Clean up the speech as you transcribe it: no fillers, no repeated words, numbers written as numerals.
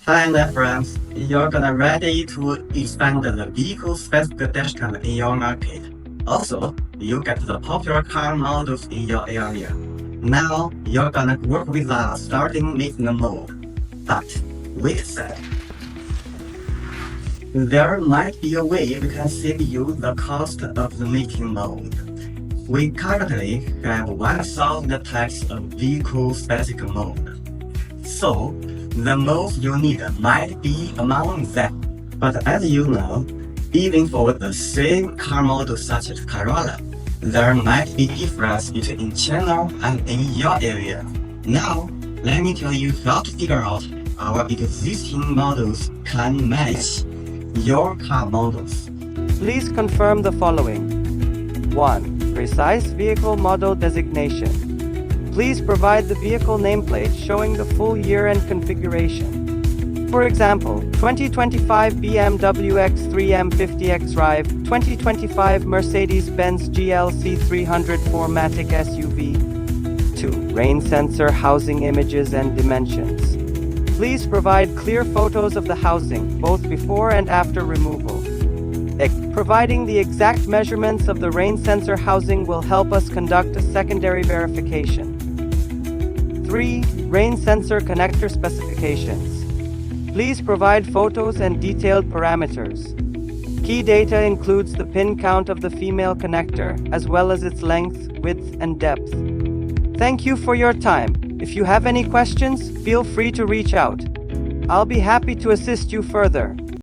Hi there friends, you're gonna ready to expand the vehicle specific dashcam in your market. Also, you get the popular car models in your area. Now, you're gonna work with us starting making a mode. But, wait a sec. There might be a way we can save you the cost of the making mode. We currently have 1,000 types of vehicle specific mode. So, the most you need might be among them. But as you know, even for the same car model such as Corolla, there might be difference between channel and in your area. Now, let me tell you how to figure out our existing models can match your car models. Please confirm the following. 1. Precise vehicle model designation. Please provide the vehicle nameplate showing the full year and configuration. For example, 2025 BMW X3 M50 xDrive, 2025 Mercedes-Benz GLC 300 4MATIC SUV. 2. Rain sensor housing images and dimensions. Please provide clear photos of the housing, both before and after removal. Providing the exact measurements of the rain sensor housing will help us conduct a secondary verification. 3. Rain sensor connector specifications. Please provide photos and detailed parameters. Key data includes the pin count of the female connector, as well as its length, width, and depth. Thank you for your time. If you have any questions, feel free to reach out. I'll be happy to assist you further.